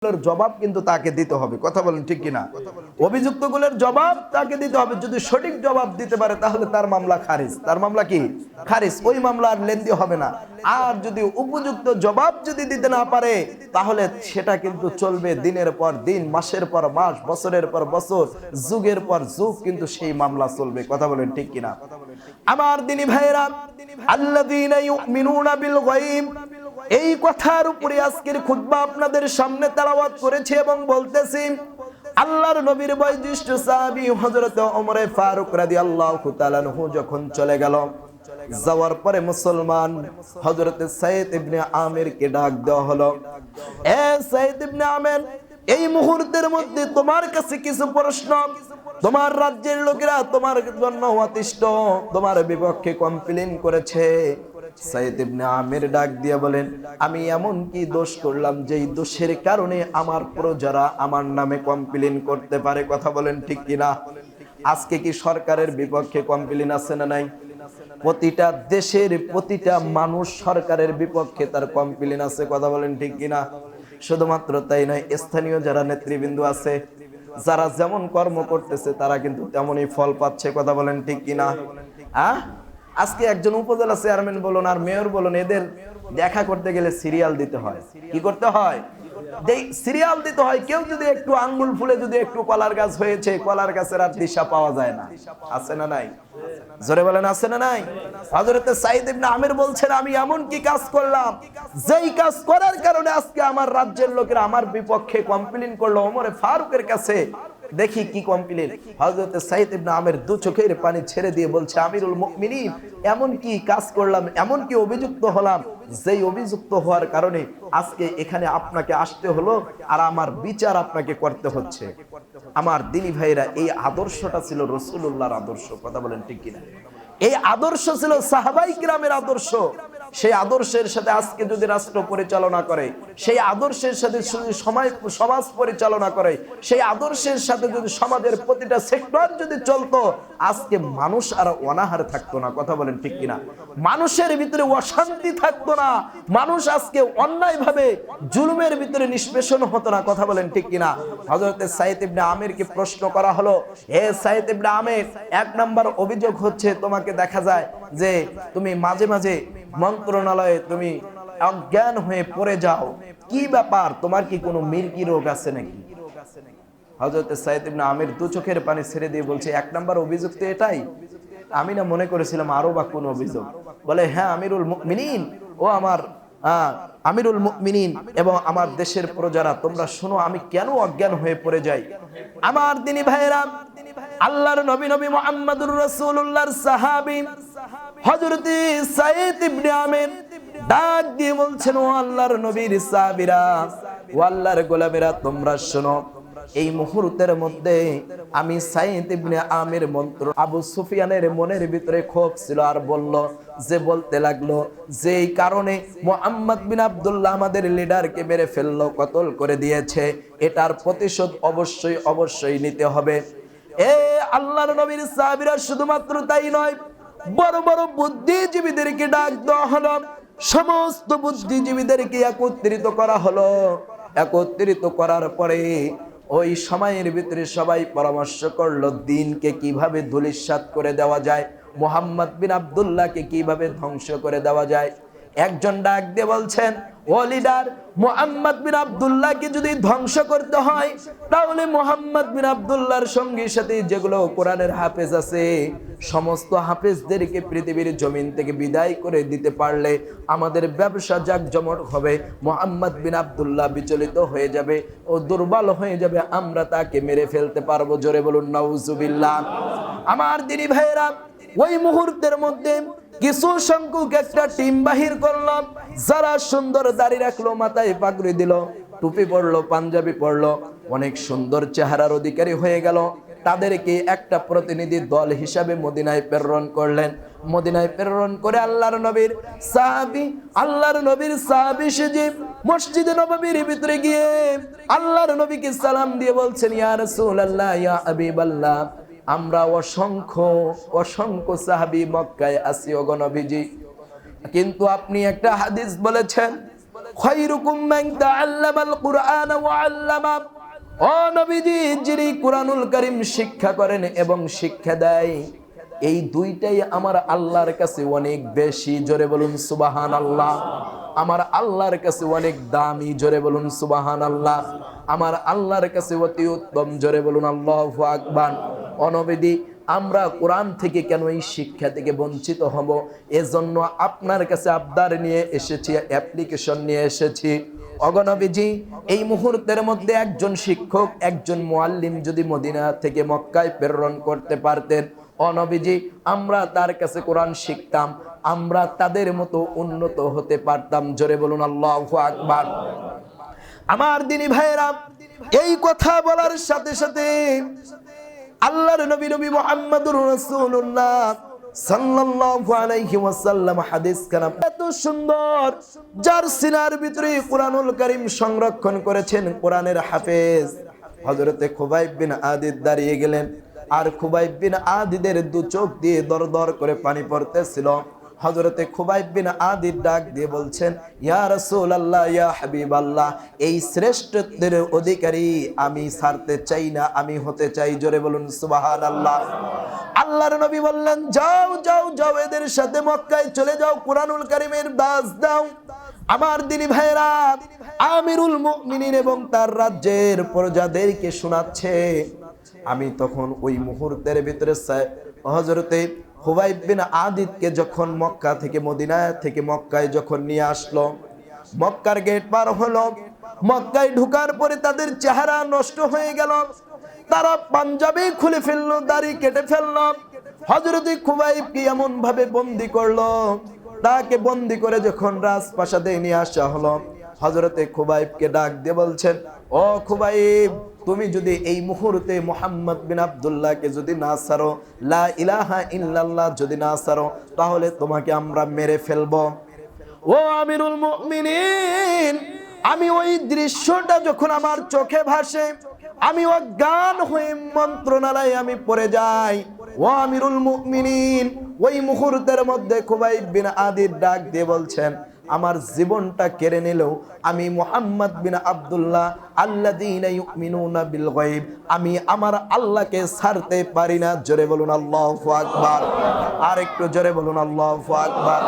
জবাব কিন্তু তাকে দিতে হবে। কথা বলেন ঠিক কিনা? অভিযুক্তগুলোর জবাব তাকে দিতে হবে। যদি সঠিক জবাব দিতে পারে তাহলে তার মামলা খারিজ। তার মামলা কি খারিজ, ওই মামলা আর লেনদেন হবে না। আর যদি উপযুক্ত জবাব যদি দিতে না পারে তাহলে সেটা কিন্তু চলবে দিনের পর দিন, মাসের পর মাস, বছরের পর বছর, যুগের পর যুগ কিন্তু সেই মামলা চলবে। কথা বলেন ঠিক কিনা? আমার দিনী ভাইরা, আল্লাযীনা ইউমিনুনা বিল গায়ব, এই কথার উপরে আজকের খুতবা আপনাদের সামনে তেলাওয়াত করেছি এবং বলতেছি। আল্লাহর নবীর বয়োজ্যেষ্ঠ সাহাবী হযরত ওমর ফারুক রাদিয়াল্লাহু তাআলা আনহু যখন চলে গেল, যাওয়ার পরে মুসলমান হযরত সাইদ ইবনে আমিরকে ডাক দেওয়া হলো। এ সাইদ ইবনে আমির, এই মুহূর্তের মধ্যে তোমার কাছে কিছু প্রশ্ন। তোমার রাজ্যের লোকেরা তোমার জন্য অতিষ্ঠ, তোমার বিপক্ষে কমপ্লেইন করেছে। সাইদ ইবনে আমির ডাক দিয়ে বলেন, আমি এমন কি দোষ করলাম যেই দোষের কারণে আমার প্রজারা আমার নামে কমপ্লেইন করতে পারে? কথা বলেন ঠিক কিনা? আজকে কি সরকারের বিপক্ষে কমপ্লেইন আছে না নাই? প্রতিটা দেশের প্রতিটা মানুষ সরকারের বিপক্ষে তার কমপ্লেইন আছে। কথা বলেন ঠিক কিনা? শুধুমাত্র তাই নয়, স্থানীয় যারা নেতৃবৃন্দ আছে, যারা যেমন কর্ম করতেছে তারা কিন্তু তেমনই ফল পাচ্ছে। কথা বলেন ঠিক কিনা? আজকে একজন উপজেলা চেয়ারম্যান বলুন আর মেয়র বলুন, এদের দেখা করতে গেলে সিরিয়াল দিতে হয়। কি করতে হয়? সিরিয়াল দিতে হয়। কেউ যদি একটু আঙ্গুল ফুলে যদি একটু কলার গাছ হয়েছে, কলার গাছের আর দিশা পাওয়া যায় না। আছে না নাই? জোরে বলেন আছে না নাই? হযরত সাইদ ইবনে আমির বলছেন, আমি এমন কি কাজ করলাম যেই কাজ করার কারণে আজকে আমার রাজ্যের লোকেরা আমার বিপক্ষে কমপ্লেইন করলো ওমর ফারুকের কাছে। দেখি কি কমপ্লেইন। হযরত সাইদ ইবনে আমির দু চোখের পানি ছেড়ে দিয়ে বলছে, আমিরুল মুমিনিন, এমন কি কাজ করলাম, এমন কি অভিযুক্ত হলাম যেই অভিযুক্ত হওয়ার কারণে আজকে এখানে আপনাকে আসতে হলো আর আমার বিচার আপনাকে করতে হচ্ছে। আমার দিনী ভাইরা, এই আদর্শটা ছিল রাসূলুল্লাহর আদর্শ। কথা বলেন ঠিক কিনা? এই আদর্শ ছিল সাহাবায়ে কিরামের আদর্শ। সেই আদর্শের সাথে আজকে যদি রাষ্ট্র পরিচালনা করে, সেই আদর্শের সাথে সমাজ পরিচালনা করে, সেই আদর্শের সাথে যদি সমাজের প্রতিটা সেক্টর যদি চলতো, আজকে মানুষ আর অনাহারে থাকতো না। কথা বলেন ঠিক কিনা? মানুষের ভিতরে অশান্তি থাকতো না, মানুষ আজকে অন্যায়ভাবে জুলুমের ভিতরে নিষ্পেষণ হতো না। কথা বলেন ঠিক কিনা? হযরত সাইদ ইবনে আমিরকে প্রশ্ন করা হলো, হে সাইদ ইবনে আমির, এক নাম্বার অভিযোগ হচ্ছে তোমাকে দেখা যায় যে তুমি মাঝে মাঝে মন্ত্রণালয়ে তুমি অজ্ঞান হয়ে পড়ে যাও। কি ব্যাপার? তোমার কি কোনো মির্গি রোগ আছে নাকি? হযরত সাইদ ইবনে আমির দু চোখের পানি ছেড়ে দিয়ে বলছে, এক নাম্বার অভিযোগ তো এটাই। আমি না মনে করেছিলাম আরো বা কোন অভিযোগ। বলে, হ্যাঁ আমিরুল মুমিনিন, ও আমার আমিরুল মুমিনিন এবং আমার দেশের প্রজারা, তোমরা শোনো আমি কেন অজ্ঞান হয়ে পড়ে যাই। আমার দিনী ভাইরা, আল্লাহর নবী মুহাম্মদুর রাসূলুল্লাহর সাহাবী হযরত সাইদ ইবনে আমির ডাক দিয়ে বলছেন, ও আল্লাহর নবীর সাহাবীরা, ও আল্লাহর গোলামেরা, তোমরা শোনো, এই মুহূর্তের মধ্যে আমি সাইদ ইবনে আমির মন্ত্র আবু সুফিয়ানের মনের ভিতরে ক্ষোভ ছিল আর বলতে লাগলো, যেই কারণে মুহাম্মদ বিন আব্দুল্লাহ আমাদের লিডারকে মেরে ফেললো, কতল করে দিয়েছে, এটার প্রতিশোধ অবশ্যই নিতে হবে। এ আল্লাহর নবীর সাহাবীরা, শুধুমাত্র তাই নয়, বড় বড় বুদ্ধিজীবীদেরকে ডাক দেওয়া হলো। সমস্ত বুদ্ধিজীবীদেরকে একত্রিত করা হলো। একত্রিত করার পরে ওই সময়ের ভিতরে সবাই পরামর্শ করলো দিনকে কিভাবে ধূলিসাৎ করে দেওয়া যায়, মুহাম্মদ বিন আব্দুল্লাহকে কিভাবে ধ্বংস করে দেওয়া যায়। একজন ডাক দিয়ে বলছেন, ও লিডার, মুহাম্মদ বিন আব্দুল্লাহকে যদি ধ্বংস করতে হয় তাহলে মুহাম্মদ বিন আব্দুল্লাহর সঙ্গী সাথে যেগুলো কোরআনের হাফেজ আছে, সমস্ত হাফেজদেরকে পৃথিবীর জমিন থেকে বিদায় করে দিতে পারলে আমাদের ব্যবসা জাকজমট হবে। মুহাম্মদ বিন আব্দুল্লাহ বিচলিত হয়ে যাবে, ও দুর্বল হয়ে যাবে, আমরা তাকে মেরে ফেলতে পারবো। জোরে বলুন নাউজুবিল্লাহ। আমার দিনী ভাইয়েরা, ওই মুহূর্তের মধ্যে কিছু সংখ্যক একটা টিম বাহির করলাম, যারা সুন্দর দাড়ি রাখলো, মাথায় পাগড়ি দিল, টুপি পরলো, পাঞ্জাবি পরলো, অনেক সুন্দর চেহারার অধিকারী হয়ে গেল। তাদেরকে একটা প্রতিনিধি দল হিসাবে মদিনায় প্রেরণ করলেন। মদিনায় প্রেরণ করে আল্লাহর নবীর সাহাবী সেজে মসজিদে নববীর ভিতরে গিয়ে আল্লাহর নবীকে সালাম দিয়ে বলছেন, ইয়া রাসূলুল্লাহ, ইয়া হাবিবাল্লাহ, আমরা অসংখ্য সাহাবী মক্কায় আছি, ওগো নবীজি, কিন্তু আপনি একটা হাদিস বলেছেন, খায়রুকুম মান তাআল্লামাল কুরআনা ওয়া আল্লামা। ও নবীজি, যিনি কুরআনুল কারীম শিক্ষা করেন এবং শিক্ষা দেয়, এই দুইটাই আমার আল্লাহর কাছে অনেক বেশি। জোরে বলুন সুবহানাল্লাহ। আমার আল্লাহর কাছে অনেক দামি। জোরে বলুন সুবহানাল্লাহ। আমার আল্লাহর কাছে অতি উত্তম। জোরে বলুন আল্লাহু আকবার। ও নবীজি, আমরা কোরআন থেকে কেন এই শিক্ষা থেকে বঞ্চিত হব? এজন্য আপনার কাছে আবদার নিয়ে এসেছি, অ্যাপ্লিকেশন নিয়ে এসেছি। অগণবীজি, এই মুহূর্তের মধ্যে একজন শিক্ষক, একজন মুআল্লিম যদি মদিনা থেকে মক্কায় প্রেরণ করতে পারতেন, অনবীজি, আমরা তার কাছে কোরআন শিখতাম, আমরা তাদের মতো উন্নত হতে পারতাম। জোরে বলুন আল্লাহু আকবার। আমার দিনী ভাইয়েরা, এই কথা বলার সাথে সাথে আল্লাহর নবী মুহাম্মদুর রাসূলুল্লাহ সাল্লাল্লাহু আলাইহি ওয়াসাল্লাম হাদিস কালাম এত সুন্দর, যার সিনার ভিতরে কুরআনুল কারীম সংরক্ষণ করেছেন কোরআনের হাফেজ হযরতে খুবাইব বিন আদিদ দাঁড়িয়ে গেলেন। আর খুবাইব বিন আদিদের দু চোখ দিয়ে দর দর করে পানি পড়তেছিল। হযরতে খুবাইব বিন আদিদ ডাক দিয়ে বলছেন, ইয়া রাসূলুল্লাহ, ইয়া হাবিবাল্লাহ, এই শ্রেষ্ঠত্বের অধিকারী আমি ছাড়তে চাই না, আমি হতে চাই। জোরে বলুন সুবহানাল্লাহ। আল্লাহর নবী বললেন, যাও যাও যাও, এদের সাথে মক্কায় চলে যাও, কুরআনুল কারীমের দাস দাও। আমার দিনী ভাইরা, আমিরুল মুমিনিন এবং তার রাজ্যের প্রজাদেরকে শোনাচ্ছে। আমি তখন ওই মুহূর্তের ভিতরে হযরতে খুবাইব বিন আদিদকে যখন মক্কা থেকে মদিনা থেকে মক্কায় যখন নিয়ে আসলো, মক্কার গেট পার হলো, মক্কায় ঢোকার পরে তাদের চেহারা নষ্ট হয়ে গেল, তারা পাঞ্জাবি খুলে ফেললো, দাড়ি কেটে ফেললো। হযরতে খুবাইবকে এমন ভাবে বন্দি করলো, তাকে বন্দি করে যখন রাজপ্রাসাদে নিয়ে আসা হলো, হযরতে খুবাইবকে ডাক দিয়ে বলছেন, ও খুবাইব, তুমি যদি এই মুহূর্তে মুহাম্মদ বিন আব্দুল্লাহকে যদি না ছাড়ো, লা ইলাহা ইল্লাল্লাহ যদি না ছাড়ো, তাহলে তোমাকে আমরা মেরে ফেলবো। ও আমিরুল মুমিনিন, আমি ওই দৃশ্যটা যখন আমার চোখে ভাসে, আমি অজ্ঞান হয়ে মন্ত্রণালয়ে আমি পড়ে যাই। ও আমিরুল মুমিনিন, ওই মুহূর্তের মধ্যে খুবাইব বিন আদিদ ডাক দিয়ে বলছেন, আমার জীবনটা কেড়ে নিলেও আমি মুহাম্মদ বিন আব্দুল্লাহ আল্লাযীনা ইউমিনুনা বিল গায়ব, আমি আমার আল্লাহকে ছাড়তে পারি না। জোরে বলুন আল্লাহু আকবার। আর একটু জোরে বলুন আল্লাহু আকবার।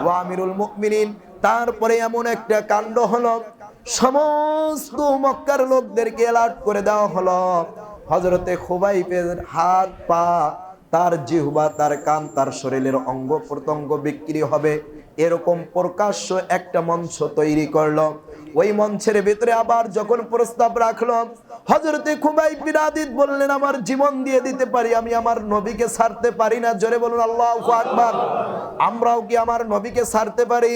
ওয়া আমিরুল মুমিনিন, তারপরে এমন একটা কাণ্ড হলো, সমস্ত মক্কার লোকদেরকে অ্যালার্ট করে দেওয়া হলো, হযরতে খুবাইবের হাত পা, তার জিহ্বা, তার কান, তার শরীরের অঙ্গ প্রত্যঙ্গ বিক্রি হবে, এরকম প্রকাশ্য একটা মঞ্চ তৈরি করলো। ওই মঞ্চের ভিতরে আবার যখন প্রস্তাব রাখলো, হযরতে খুবাইব বিন আদিদ বললেন, আমার জীবন দিয়ে দিতে পারি, আমি আমার নবীকে ছাড়তে পারি না। জোরে বলুন আল্লাহু আকবার। আমরাও কি আমার নবীকে ছাড়তে পারি?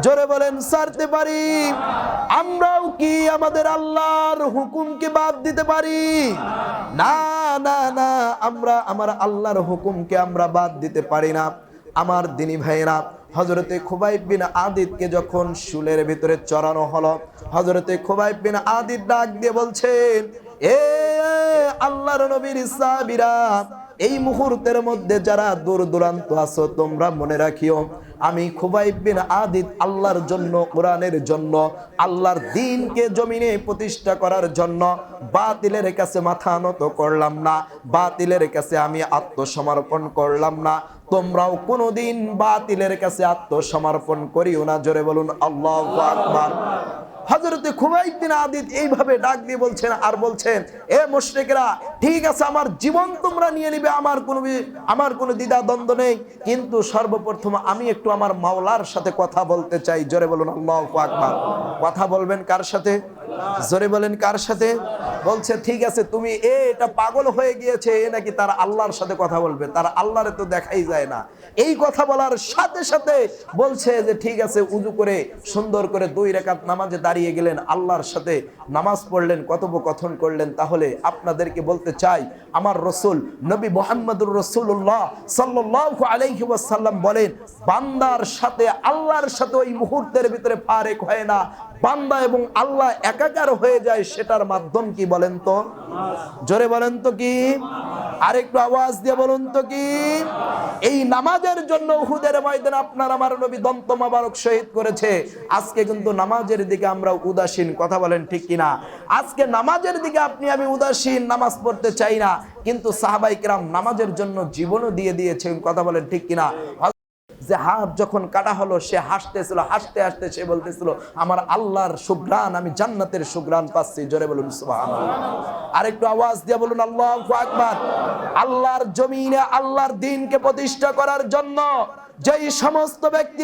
জোরে বলেন, ছাড়তে পারি। আমরাও কি আমাদের আল্লাহর হুকুমকে বাদ দিতে পারি? না না না, আমরা আমার আল্লাহর হুকুমকে আমরা বাদ দিতে পারি না। আমার দিনী ভাইয়েরা, হযরতে খুবাইব বিন আদিদকে যখন শুলের ভিতরে চড়ানো হলো, হযরতে খুবাইব বিন আদিদ ডাক দিয়ে বলছেন, এ আল্লাহর নবীর সাহাবীরা, এই মুহূর্তের মধ্যে যারা দূর দূরান্ত আছো, তোমরা মনে রাখিও, আমি খুবাইব বিন আদিদ আল্লাহর জন্য, কোরআনের জন্য, আল্লাহর দ্বীনকে জমিনে প্রতিষ্ঠা করার জন্য বাতিলের কাছে মাথা নত করলাম না, বাতিলের কাছে আমি আত্মসমর্পণ করলাম না। তোমরাও কোনোদিন বাতিলের কাছে আত্মসমর্পণ করিও না। জোরে বলুন আল্লাহু আকবার। হযরতে খুবাইব বিন আদিদ এইভাবে ডাক দিয়ে বলছেন, আর বলছেন, এ মুশরিকরা, ঠিক আছে, আমার জীবন তোমরা নিয়ে নিবে, আমার কোনো দ্বিধা দ্বন্দ্ব নেই, কিন্তু সর্বপ্রথম আমি একটু আমার মাওলার সাথে কথা বলতে চাই। জোরে বলুন আল্লাহু আকবার। কথা বলবেন কার সাথে? জোরে বলেন, কার সাথে? বলছে, ঠিক আছে, তুমি এটা পাগল হয়ে গিয়েছে, এ নাকি তার আল্লাহর সাথে কথা বলবে, তার আল্লাহরে তো দেখাই যায় না। এই কথা বলার সাথে সাথে বলছে যে, ঠিক আছে, উযু করে সুন্দর করে 2 রাকাত নামাজে দাঁড়িয়ে গেলেন, আল্লাহর সাথে নামাজ পড়লেন, কথোপকথন করলেন। তাহলে আপনাদেরকে বলতে চাই, আমার রাসূল নবী মুহাম্মদুর রাসূলুল্লাহ সাল্লাল্লাহু আলাইহি ওয়াসাল্লাম বলেন, বান্দার সাথে আল্লাহর সাথে ওই মুহূর্তের ভিতরে ফারেক হয় না, বান্দা এবং আল্লাহ একাকার হয়ে যায়। সেটার মাধ্যম কি বলেন তো? জোরে বলেন তো কি? আরেকটু আওয়াজ দিয়ে বলুন তো কি? এই নামাজের জন্য উহুদের ময়দানে আপনার আমার নবী দন্ত মোবারক শহীদ করেছে। আজকে কিন্তু নামাজের দিকে আমরা উদাসীন, কথা বলেন ঠিক কিনা? আজকে নামাজের দিকে আপনি আমি উদাসীন, নামাজ পড়তে চাই না, কিন্তু সাহাবায়ে কেরাম নামাজের জন্য জীবনও দিয়ে দিয়েছেন, কথা বলেন ঠিক কিনা? যে হাত যখন কাটা হলো সে হাসতেছিল, হাসতে হাসতে সে বলতেছিল আমার আল্লাহর সুঘ্রাণ, আমি জান্নাতের সুঘ্রাণ পাচ্ছি। জোরে বলুন সুবহানাল্লাহ। আরেকটু আওয়াজ দিয়ে বলুন আল্লাহু আকবার। আল্লাহর জমিনে আল্লাহর দ্বীনকে প্রতিষ্ঠা করার জন্য যেই সমস্ত ব্যক্তি